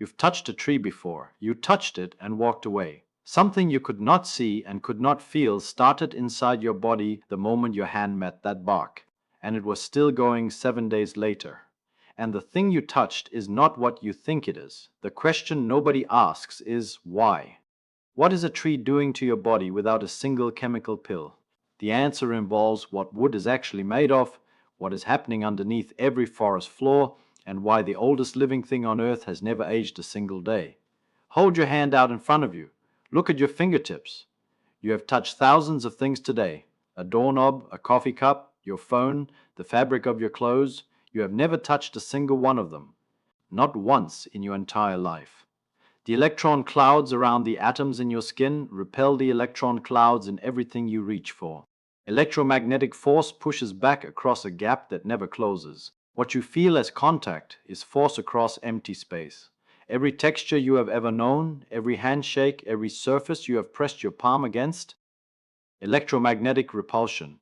You've touched a tree before. You touched it and walked away. Something you could not see and could not feel started inside your body the moment your hand met that bark, and it was still going 7 days later. And the thing you touched is not what you think it is. The question nobody asks is why? What is a tree doing to your body without a single chemical pill? The answer involves what wood is actually made of, what is happening underneath every forest floor, and why the oldest living thing on earth has never aged a single day. Hold your hand out in front of you. Look at your fingertips. You have touched thousands of things today. A doorknob, a coffee cup, your phone, the fabric of your clothes. You have never touched a single one of them. Not once in your entire life. The electron clouds around the atoms in your skin repel the electron clouds in everything you reach for. Electromagnetic force pushes back across a gap that never closes. What you feel as contact is force across empty space. Every texture you have ever known, every handshake, every surface you have pressed your palm against. Electromagnetic repulsion.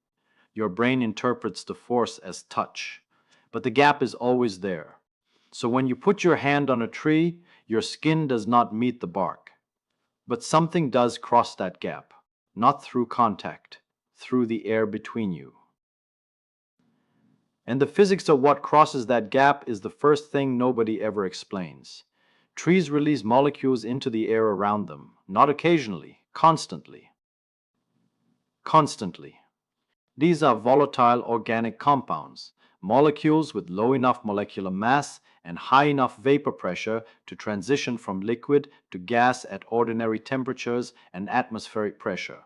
Your brain interprets the force as touch. But the gap is always there. So when you put your hand on a tree, your skin does not meet the bark. But something does cross that gap. Not through contact, through the air between you. And the physics of what crosses that gap is the first thing nobody ever explains. Trees release molecules into the air around them, not occasionally, constantly. Constantly. These are volatile organic compounds, molecules with low enough molecular mass and high enough vapor pressure to transition from liquid to gas at ordinary temperatures and atmospheric pressure.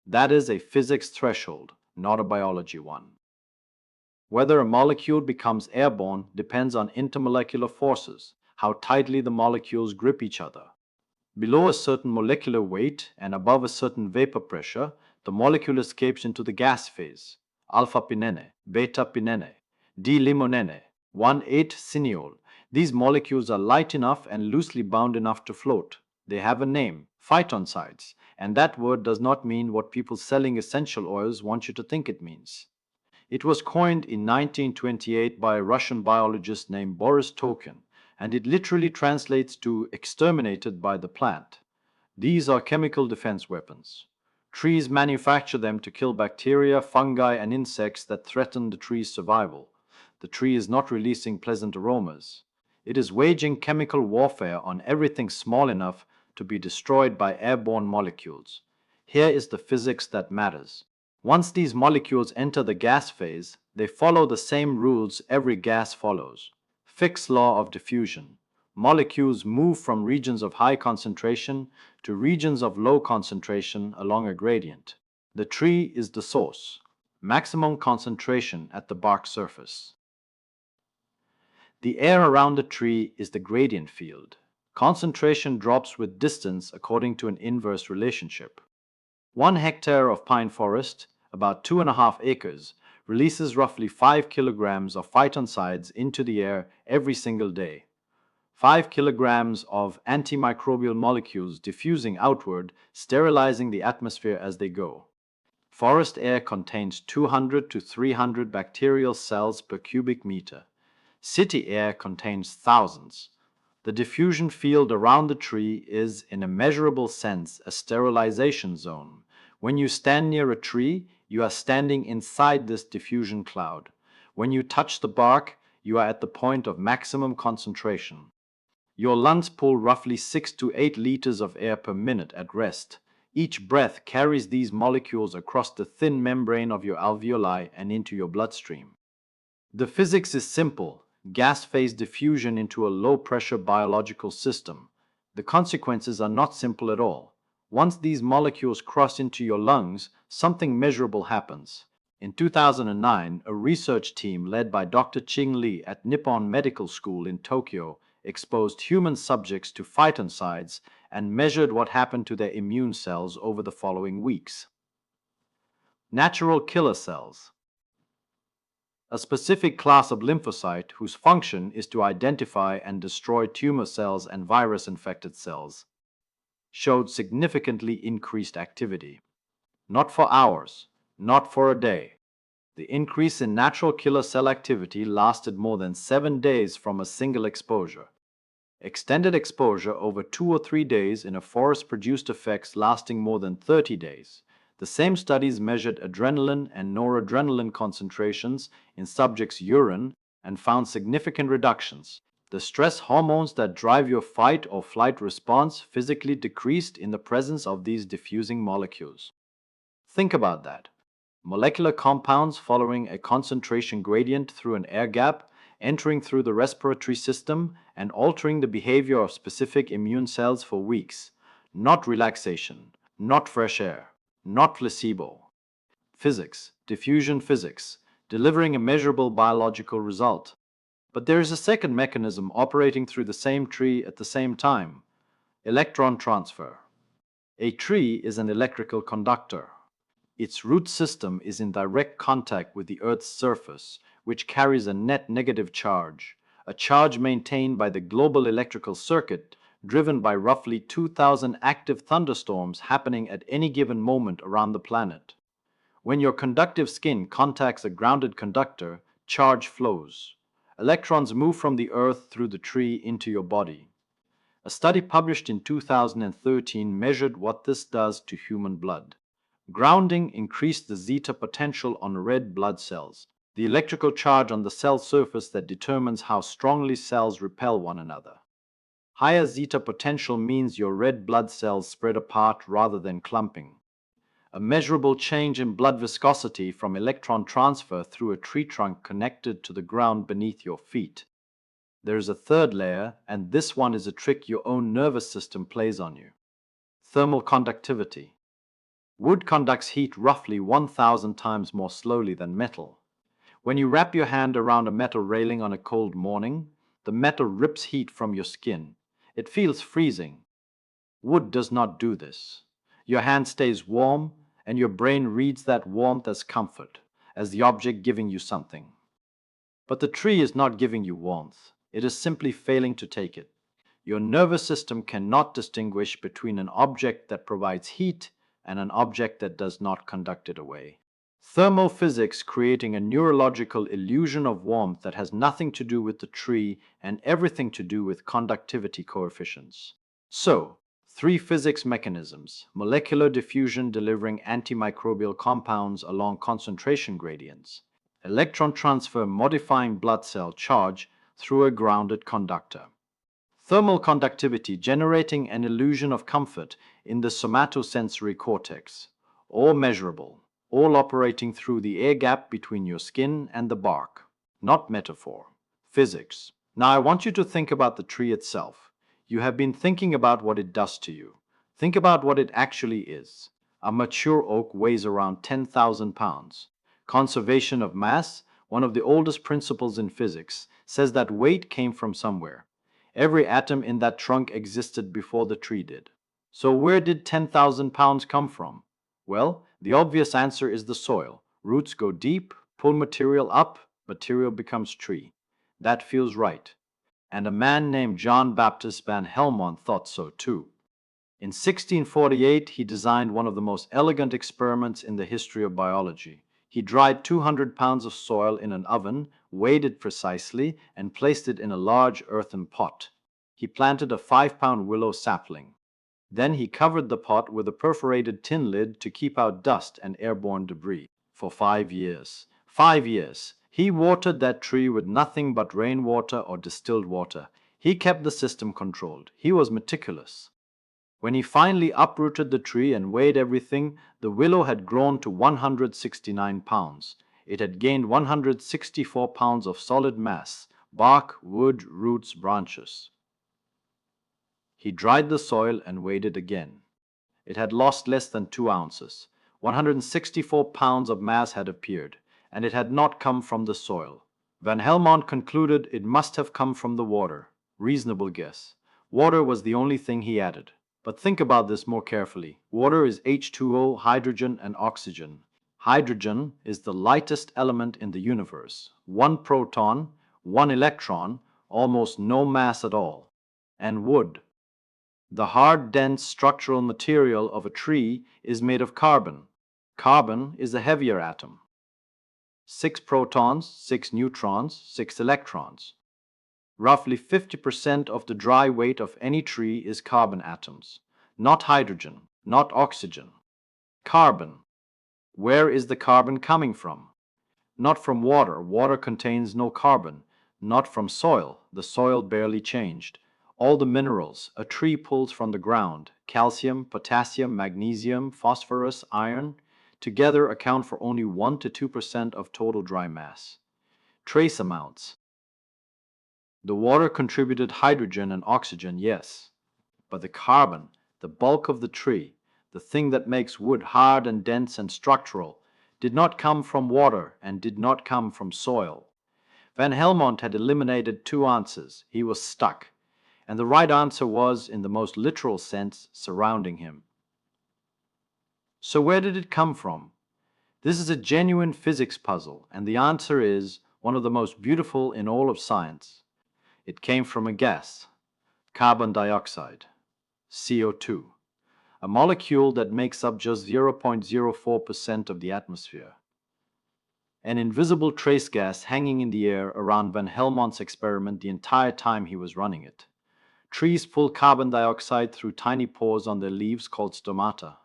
That is a physics threshold, not a biology one. Whether a molecule becomes airborne depends on intermolecular forces, how tightly the molecules grip each other. Below a certain molecular weight and above a certain vapor pressure, the molecule escapes into the gas phase. Alpha-pinene, beta-pinene, D-limonene, 1,8-cineol. These molecules are light enough and loosely bound enough to float. They have a name, phytoncides, and that word does not mean what people selling essential oils want you to think it means. It was coined in 1928 by a Russian biologist named Boris Tolkien, and it literally translates to exterminated by the plant. These are chemical defense weapons. Trees manufacture them to kill bacteria, fungi, and insects that threaten the tree's survival. The tree is not releasing pleasant aromas. It is waging chemical warfare on everything small enough to be destroyed by airborne molecules. Here is the physics that matters. Once these molecules enter the gas phase, they follow the same rules every gas follows. Fick's law of diffusion. Molecules move from regions of high concentration to regions of low concentration along a gradient. The tree is the source. Maximum concentration at the bark surface. The air around the tree is the gradient field. Concentration drops with distance according to an inverse relationship. 1 hectare of pine forest, about 2.5 acres, releases roughly 5 kilograms of phytoncides into the air every single day. 5 kilograms of antimicrobial molecules diffusing outward, sterilizing the atmosphere as they go. Forest air contains 200 to 300 bacterial cells per cubic meter. City air contains thousands. The diffusion field around the tree is, in a measurable sense, a sterilization zone. When you stand near a tree, you are standing inside this diffusion cloud. When you touch the bark, you are at the point of maximum concentration. Your lungs pull roughly 6 to 8 liters of air per minute at rest. Each breath carries these molecules across the thin membrane of your alveoli and into your bloodstream. The physics is simple. Gas phase diffusion into a low-pressure biological system. The consequences are not simple at all. Once these molecules cross into your lungs, something measurable happens. In 2009, a research team led by Dr. Ching Li at Nippon Medical School in Tokyo exposed human subjects to phytoncides and measured what happened to their immune cells over the following weeks. Natural killer cells. A specific class of lymphocyte whose function is to identify and destroy tumor cells and virus-infected cells, showed significantly increased activity. Not for hours, not for a day. The increase in natural killer cell activity lasted more than 7 days from a single exposure. Extended exposure over 2 or 3 days in a forest produced effects lasting more than 30 days. The same studies measured adrenaline and noradrenaline concentrations in subjects' urine and found significant reductions. The stress hormones that drive your fight or flight response physically decreased in the presence of these diffusing molecules. Think about that. Molecular compounds following a concentration gradient through an air gap, entering through the respiratory system, and altering the behavior of specific immune cells for weeks. Not relaxation, not fresh air, not placebo. Physics, diffusion physics, delivering a measurable biological result. But there is a second mechanism operating through the same tree at the same time: electron transfer. A tree is an electrical conductor. Its root system is in direct contact with the Earth's surface, which carries a net negative charge, a charge maintained by the global electrical circuit driven by roughly 2,000 active thunderstorms happening at any given moment around the planet. When your conductive skin contacts a grounded conductor, charge flows. Electrons move from the Earth through the tree into your body. A study published in 2013 measured what this does to human blood. Grounding increased the zeta potential on red blood cells, the electrical charge on the cell surface that determines how strongly cells repel one another. Higher zeta potential means your red blood cells spread apart rather than clumping. A measurable change in blood viscosity from electron transfer through a tree trunk connected to the ground beneath your feet. There is a third layer, and this one is a trick your own nervous system plays on you. Thermal conductivity. Wood conducts heat roughly 1,000 times more slowly than metal. When you wrap your hand around a metal railing on a cold morning, the metal rips heat from your skin. It feels freezing. Wood does not do this. Your hand stays warm, and your brain reads that warmth as comfort, as the object giving you something. But the tree is not giving you warmth. It is simply failing to take it. Your nervous system cannot distinguish between an object that provides heat and an object that does not conduct it away. Thermophysics creating a neurological illusion of warmth that has nothing to do with the tree and everything to do with conductivity coefficients. So, three physics mechanisms: molecular diffusion delivering antimicrobial compounds along concentration gradients, electron transfer modifying blood cell charge through a grounded conductor, thermal conductivity generating an illusion of comfort in the somatosensory cortex, all measurable, all operating through the air gap between your skin and the bark. Not metaphor, physics. Now I want you to think about the tree itself. You have been thinking about what it does to you. Think about what it actually is. A mature oak weighs around 10,000 pounds. Conservation of mass, one of the oldest principles in physics, says that weight came from somewhere. Every atom in that trunk existed before the tree did. So where did 10,000 pounds come from? Well, the obvious answer is the soil. Roots go deep, pull material up, material becomes tree. That feels right. And a man named John Baptist van Helmont thought so too. In 1648, he designed one of the most elegant experiments in the history of biology. He dried 200 pounds of soil in an oven, weighed it precisely, and placed it in a large earthen pot. He planted a 5-pound willow sapling. Then he covered the pot with a perforated tin lid to keep out dust and airborne debris. For 5 years. 5 years. He watered that tree with nothing but rainwater or distilled water. He kept the system controlled. He was meticulous. When he finally uprooted the tree and weighed everything, the willow had grown to 169 pounds. It had gained 164 pounds of solid mass: bark, wood, roots, branches. He dried the soil and weighed it again. It had lost less than 2 ounces. 164 pounds of mass had appeared, and it had not come from the soil. Van Helmont concluded it must have come from the water. Reasonable guess. Water was the only thing he added. But think about this more carefully. Water is H2O, hydrogen, and oxygen. Hydrogen is the lightest element in the universe. 1 proton, 1 electron, almost no mass at all. And wood. The hard, dense structural material of a tree is made of carbon. Carbon is a heavier atom. 6 protons, 6 neutrons, 6 electrons. Roughly 50% of the dry weight of any tree is carbon atoms, not hydrogen, not oxygen. Carbon. Where is the carbon coming from? Not from water. Water contains no carbon. Not from soil. The soil barely changed. All the minerals a tree pulls from the ground, calcium, potassium, magnesium, phosphorus, iron, together account for only 1 to 2% of total dry mass. Trace amounts. The water contributed hydrogen and oxygen, yes, but the carbon, the bulk of the tree, the thing that makes wood hard and dense and structural, did not come from water and did not come from soil. Van Helmont had eliminated two answers. He was stuck, and the right answer was, in the most literal sense, surrounding him. So where did it come from? This is a genuine physics puzzle, and the answer is one of the most beautiful in all of science. It came from a gas, carbon dioxide, CO2, a molecule that makes up just 0.04% of the atmosphere. An invisible trace gas hanging in the air around Van Helmont's experiment the entire time he was running it. Trees pull carbon dioxide through tiny pores on their leaves called stomata.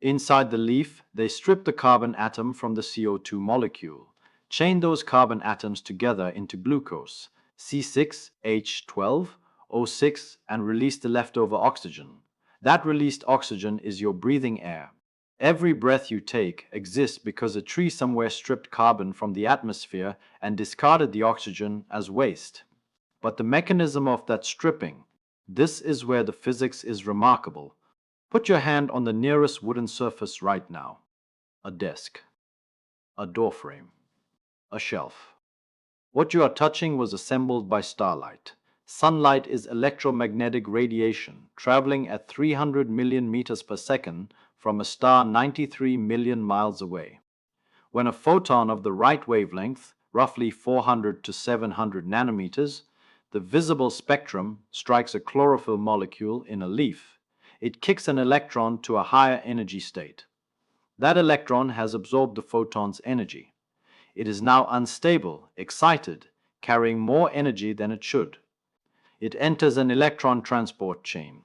Inside the leaf, they strip the carbon atom from the CO2 molecule, chain those carbon atoms together into glucose, C6H12O6, and release the leftover oxygen. That released oxygen is your breathing air. Every breath you take exists because a tree somewhere stripped carbon from the atmosphere and discarded the oxygen as waste. But the mechanism of that stripping, this is where the physics is remarkable. Put your hand on the nearest wooden surface right now. A desk, a doorframe, a shelf. What you are touching was assembled by starlight. Sunlight is electromagnetic radiation traveling at 300 million meters per second from a star 93 million miles away. When a photon of the right wavelength, roughly 400 to 700 nanometers, the visible spectrum strikes a chlorophyll molecule in a leaf, it kicks an electron to a higher energy state. That electron has absorbed the photon's energy. It is now unstable, excited, carrying more energy than it should. It enters an electron transport chain,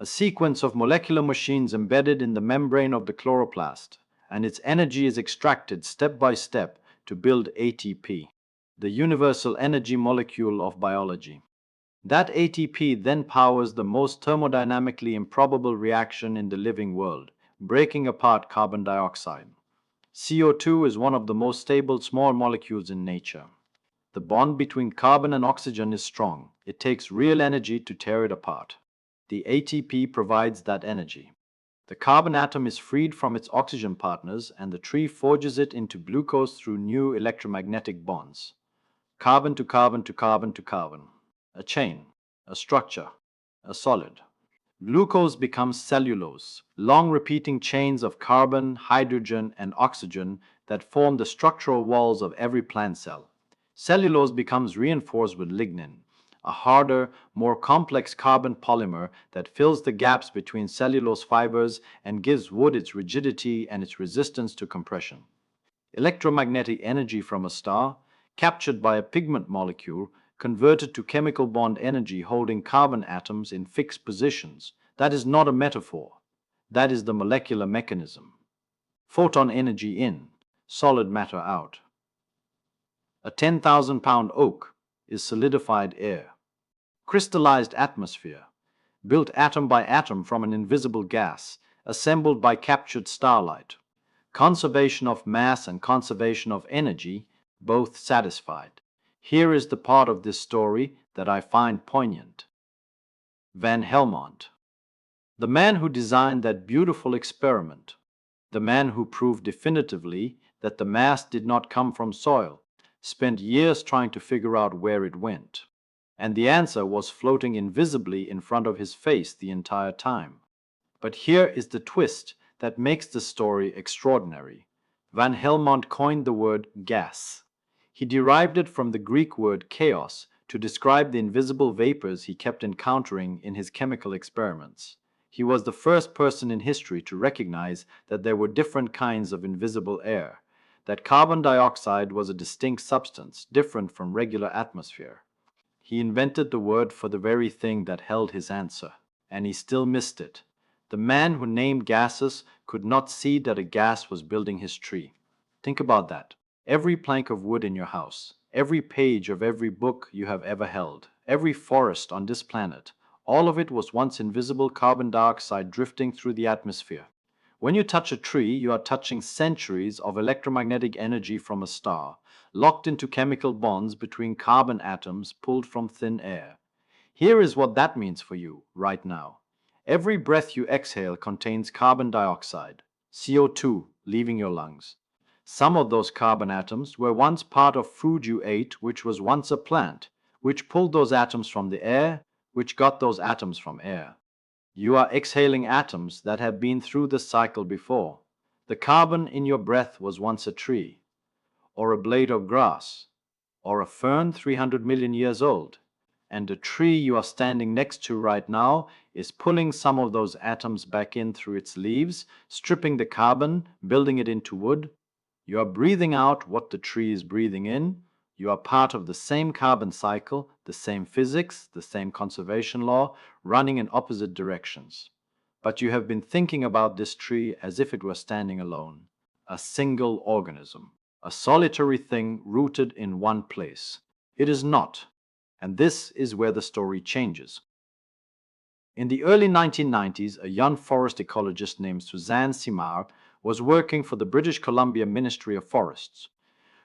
a sequence of molecular machines embedded in the membrane of the chloroplast, and its energy is extracted step by step to build ATP, the universal energy molecule of biology. That ATP then powers the most thermodynamically improbable reaction in the living world, breaking apart carbon dioxide. CO2 is one of the most stable small molecules in nature. The bond between carbon and oxygen is strong. It takes real energy to tear it apart. The ATP provides that energy. The carbon atom is freed from its oxygen partners and the tree forges it into glucose through new electromagnetic bonds. Carbon to carbon to carbon to carbon. A chain, a structure, a solid. Glucose becomes cellulose, long repeating chains of carbon, hydrogen, and oxygen that form the structural walls of every plant cell. Cellulose becomes reinforced with lignin, a harder, more complex carbon polymer that fills the gaps between cellulose fibers and gives wood its rigidity and its resistance to compression. Electromagnetic energy from a star, captured by a pigment molecule, converted to chemical bond energy holding carbon atoms in fixed positions. That is not a metaphor. That is the molecular mechanism. Photon energy in, solid matter out. A 10,000-pound oak is solidified air. Crystallized atmosphere, built atom by atom from an invisible gas, assembled by captured starlight. Conservation of mass and conservation of energy, both satisfied. Here is the part of this story that I find poignant. Van Helmont, the man who designed that beautiful experiment, the man who proved definitively that the mass did not come from soil, spent years trying to figure out where it went. And the answer was floating invisibly in front of his face the entire time. But here is the twist that makes the story extraordinary. Van Helmont coined the word gas. He derived it from the Greek word chaos to describe the invisible vapors he kept encountering in his chemical experiments. He was the first person in history to recognize that there were different kinds of invisible air, that carbon dioxide was a distinct substance, different from regular atmosphere. He invented the word for the very thing that held his answer, and he still missed it. The man who named gases could not see that a gas was building his tree. Think about that. Every plank of wood in your house, every page of every book you have ever held, every forest on this planet, all of it was once invisible carbon dioxide drifting through the atmosphere. When you touch a tree, you are touching centuries of electromagnetic energy from a star, locked into chemical bonds between carbon atoms pulled from thin air. Here is what that means for you right now. Every breath you exhale contains carbon dioxide, CO2, leaving your lungs. Some of those carbon atoms were once part of food you ate, which was once a plant, which pulled those atoms from the air, which got those atoms from air. You are exhaling atoms that have been through the cycle before. The carbon in your breath was once a tree, or a blade of grass, or a fern 300 million years old. And the tree you are standing next to right now is pulling some of those atoms back in through its leaves, stripping the carbon, building it into wood. You are breathing out what the tree is breathing in. You are part of the same carbon cycle, the same physics, the same conservation law, running in opposite directions. But you have been thinking about this tree as if it were standing alone, a single organism, a solitary thing rooted in one place. It is not. And this is where the story changes. In the early 1990s, a young forest ecologist named Suzanne Simard was working for the British Columbia Ministry of Forests.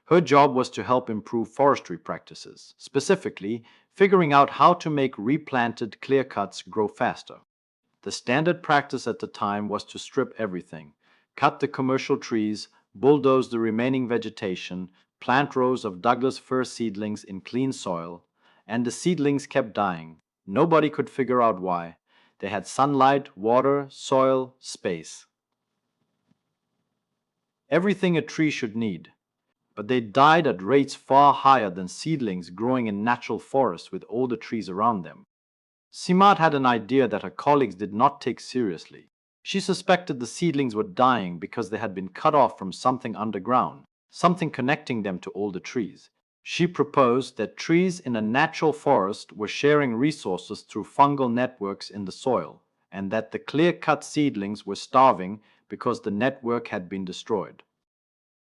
Her job was to help improve forestry practices, specifically figuring out how to make replanted clear cuts grow faster. The standard practice at the time was to strip everything, cut the commercial trees, bulldoze the remaining vegetation, plant rows of Douglas fir seedlings in clean soil, and the seedlings kept dying. Nobody could figure out why. They had sunlight, water, soil, space. Everything a tree should need. But they died at rates far higher than seedlings growing in natural forests with older trees around them. Simard had an idea that her colleagues did not take seriously. She suspected the seedlings were dying because they had been cut off from something underground, something connecting them to older trees. She proposed that trees in a natural forest were sharing resources through fungal networks in the soil, and that the clear-cut seedlings were starving because the network had been destroyed.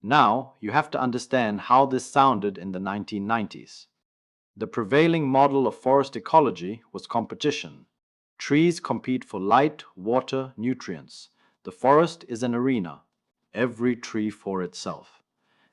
Now, you have to understand how this sounded in the 1990s. The prevailing model of forest ecology was competition. Trees compete for light, water, nutrients. The forest is an arena, every tree for itself.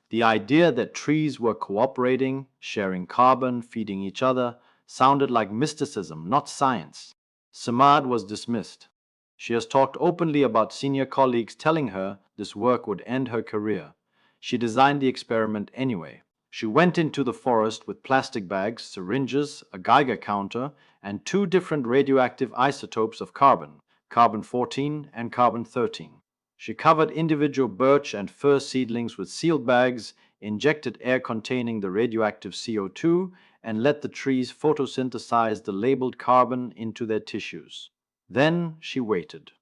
The idea that trees were cooperating, sharing carbon, feeding each other, sounded like mysticism, not science. Simard was dismissed. She has talked openly about senior colleagues telling her this work would end her career. She designed the experiment anyway. She went into the forest with plastic bags, syringes, a Geiger counter, and two different radioactive isotopes of carbon, carbon-14 and carbon-13. She covered individual birch and fir seedlings with sealed bags, injected air containing the radioactive CO2, and let the trees photosynthesize the labeled carbon into their tissues. Then she waited.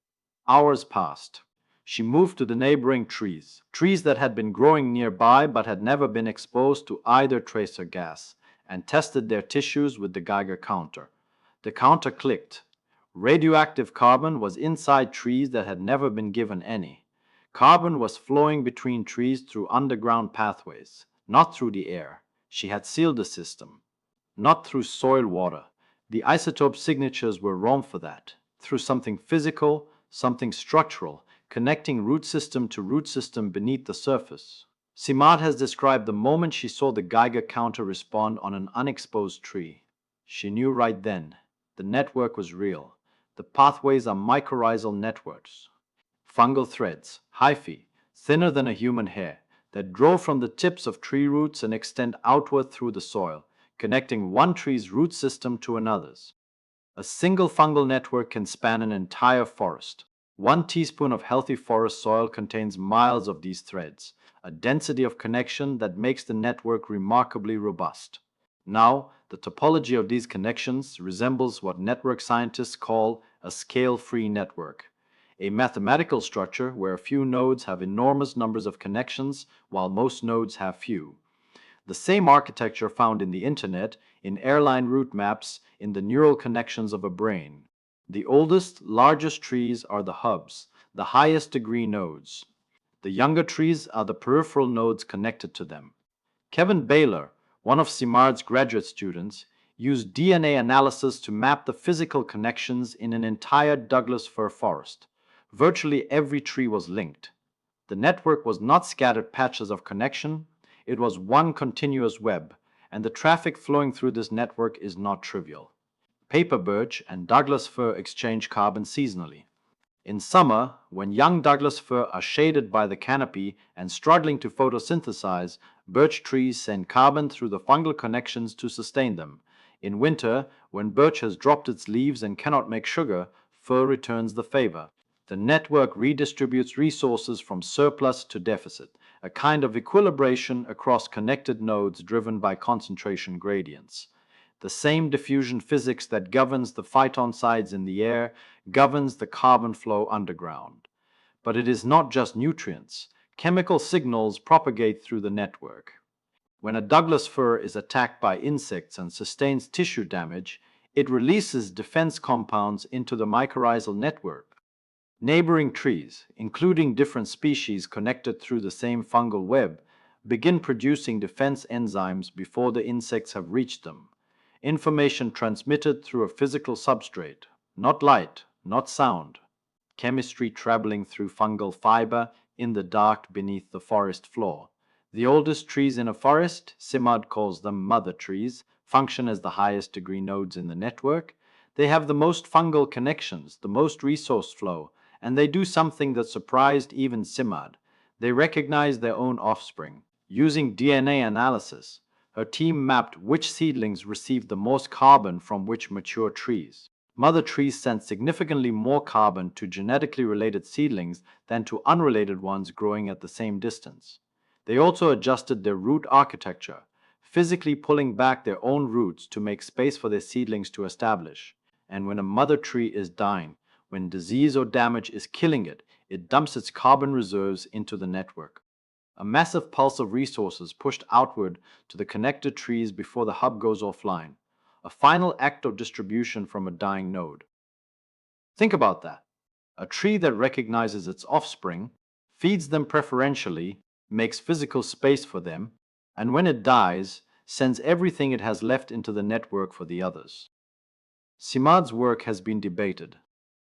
Hours passed. She moved to the neighboring trees, trees that had been growing nearby but had never been exposed to either tracer gas, and tested their tissues with the Geiger counter. The counter clicked. Radioactive carbon was inside trees that had never been given any. Carbon was flowing between trees through underground pathways, not through the air. She had sealed the system. Not through soil water. The isotope signatures were wrong for that. Through something physical, something structural, connecting root system to root system beneath the surface. Simard has described the moment she saw the Geiger counter respond on an unexposed tree. She knew right then. The network was real. The pathways are mycorrhizal networks. Fungal threads, hyphae, thinner than a human hair, that grow from the tips of tree roots and extend outward through the soil, connecting one tree's root system to another's. A single fungal network can span an entire forest. 1 teaspoon of healthy forest soil contains miles of these threads, a density of connection that makes the network remarkably robust. Now, the topology of these connections resembles what network scientists call a scale-free network, a mathematical structure where a few nodes have enormous numbers of connections while most nodes have few. The same architecture found in the internet, in airline route maps, in the neural connections of a brain. The oldest, largest trees are the hubs, the highest degree nodes. The younger trees are the peripheral nodes connected to them. Kevin Baylor, one of Simard's graduate students, used DNA analysis to map the physical connections in an entire Douglas fir forest. Virtually every tree was linked. The network was not scattered patches of connection, it was one continuous web, and the traffic flowing through this network is not trivial. Paper birch and Douglas fir exchange carbon seasonally. In summer, when young Douglas fir are shaded by the canopy and struggling to photosynthesize, birch trees send carbon through the fungal connections to sustain them. In winter, when birch has dropped its leaves and cannot make sugar, fir returns the favor. The network redistributes resources from surplus to deficit, a kind of equilibration across connected nodes driven by concentration gradients. The same diffusion physics that governs the phytoncides in the air governs the carbon flow underground. But it is not just nutrients. Chemical signals propagate through the network. When a Douglas fir is attacked by insects and sustains tissue damage, it releases defense compounds into the mycorrhizal network. Neighboring trees, including different species connected through the same fungal web, begin producing defense enzymes before the insects have reached them. Information transmitted through a physical substrate, not light, not sound. Chemistry traveling through fungal fiber in the dark beneath the forest floor. The oldest trees in a forest, Simard calls them mother trees, function as the highest degree nodes in the network. They have the most fungal connections, the most resource flow, and they do something that surprised even Simard. They recognize their own offspring. Using DNA analysis, her team mapped which seedlings received the most carbon from which mature trees. Mother trees sent significantly more carbon to genetically related seedlings than to unrelated ones growing at the same distance. They also adjusted their root architecture, physically pulling back their own roots to make space for their seedlings to establish. And when a mother tree is dying, when disease or damage is killing it, it dumps its carbon reserves into the network. A massive pulse of resources pushed outward to the connected trees before the hub goes offline. A final act of distribution from a dying node. Think about that. A tree that recognizes its offspring, feeds them preferentially, makes physical space for them, and when it dies, sends everything it has left into the network for the others. Simard's work has been debated.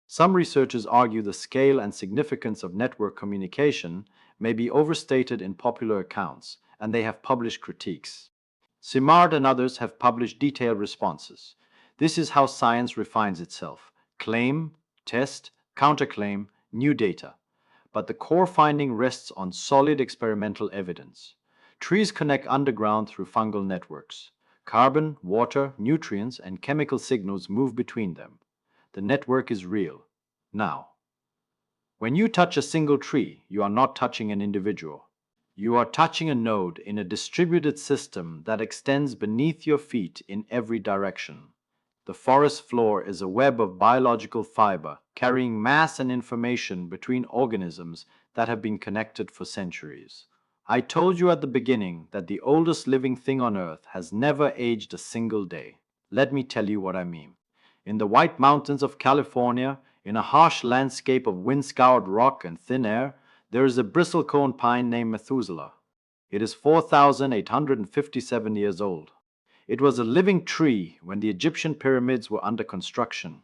Some researchers argue the scale and significance of network communication may be overstated in popular accounts, and they have published critiques. Simard and others have published detailed responses. This is how science refines itself: claim, test, counterclaim, new data. But the core finding rests on solid experimental evidence. Trees connect underground through fungal networks. Carbon, water, nutrients, and chemical signals move between them. The network is real. Now, when you touch a single tree, you are not touching an individual. You are touching a node in a distributed system that extends beneath your feet in every direction. The forest floor is a web of biological fiber carrying mass and information between organisms that have been connected for centuries. I told you at the beginning that the oldest living thing on Earth has never aged a single day. Let me tell you what I mean. In the White Mountains of California, in a harsh landscape of wind-scoured rock and thin air, there is a bristlecone pine named Methuselah. It is 4,857 years old. It was a living tree when the Egyptian pyramids were under construction.